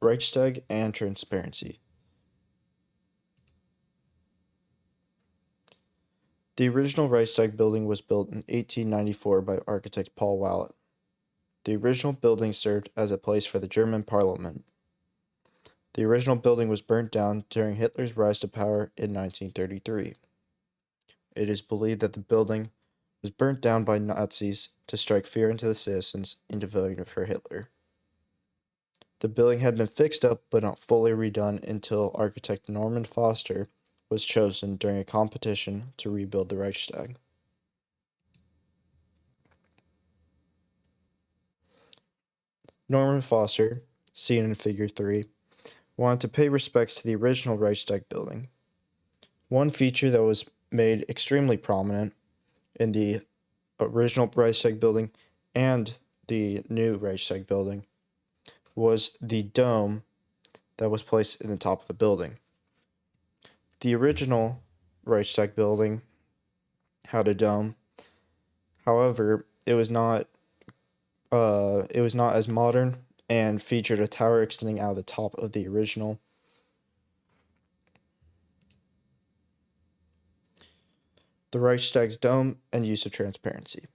Reichstag and transparency. The original Reichstag building was built in 1894 by architect Paul Wallet. The original building served as a place for the German parliament. The original building was burnt down during Hitler's rise to power in 1933. It is believed that the building was burnt down by Nazis to strike fear into the citizens into voting for Hitler. The building had been fixed up but not fully redone until architect Norman Foster was chosen during a competition to rebuild the Reichstag. Norman Foster, seen in Figure 3, wanted to pay respects to the original Reichstag building. One feature that was made extremely prominent in the original Reichstag building and the new Reichstag building was the dome that was placed in the top of the building. The original Reichstag building had a dome. However, it was not as modern and featured a tower extending out of the top of the original. The Reichstag's dome and use of transparency.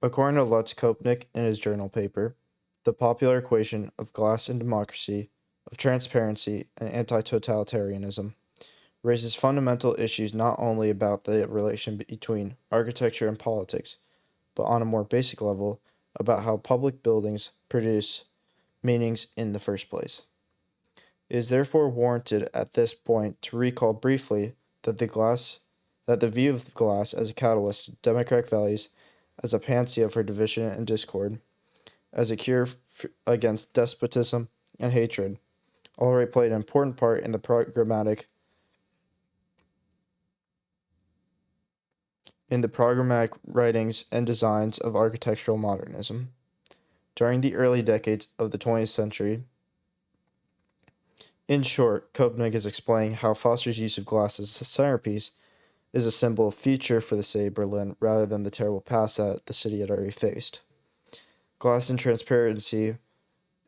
According to Lutz Kopnick in his journal paper, the popular equation of glass and democracy, of transparency and anti-totalitarianism, raises fundamental issues not only about the relation between architecture and politics, but on a more basic level about how public buildings produce meanings in the first place. It is therefore warranted at this point to recall briefly that the view of glass as a catalyst of democratic values, as a panacea for division and discord, as a cure against despotism and hatred, already played an important part in the programmatic writings and designs of architectural modernism. During the early decades of the 20th century, in short, Kopnick is explaining how Foster's use of glass as a centerpiece is a symbol of future for the city of Berlin rather than the terrible past that the city had already faced. Glass and transparency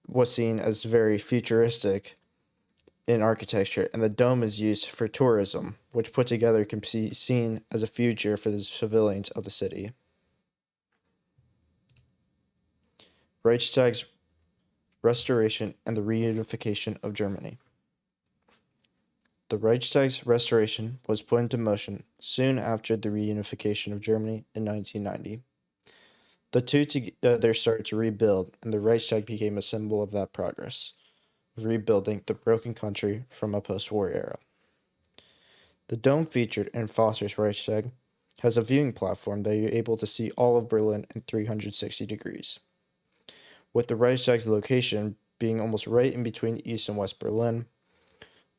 was seen as very futuristic in architecture, and the dome is used for tourism, which put together can be seen as a future for the civilians of the city. Reichstag's restoration and the reunification of Germany. The Reichstag's restoration was put into motion soon after the reunification of Germany in 1990. The two together started to rebuild, and the Reichstag became a symbol of that progress, of rebuilding the broken country from a post-war era. The dome featured in Foster's Reichstag has a viewing platform that you're able to see all of Berlin in 360 degrees. With the Reichstag's location being almost right in between East and West Berlin,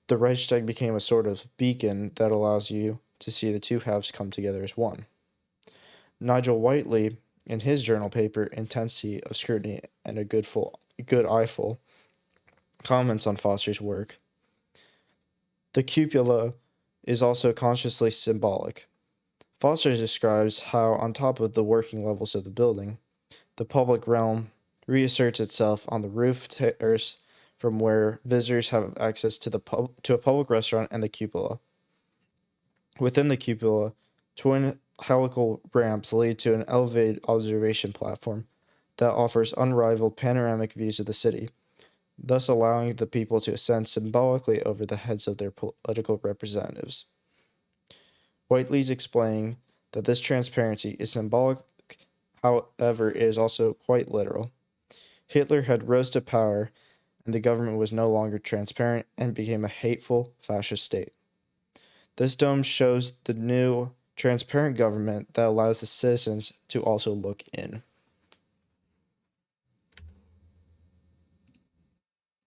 the Reichstag became a sort of beacon that allows you to see the two halves come together as one. Nigel Whiteley, in his journal paper Intensity of Scrutiny and a Good Eyeful, comments on Foster's work. The cupola is also consciously symbolic. Foster describes how, on top of the working levels of the building, the public realm reasserts itself on the roof terrace from where visitors have access to a public restaurant and the cupola. Within the cupola, twin helical ramps lead to an elevated observation platform that offers unrivaled panoramic views of the city, thus allowing the people to ascend symbolically over the heads of their political representatives. Whiteley's explaining that this transparency is symbolic, however, it is also quite literal. Hitler had rose to power, and the government was no longer transparent and became a hateful fascist state. This dome shows the new transparent government that allows the citizens to also look in.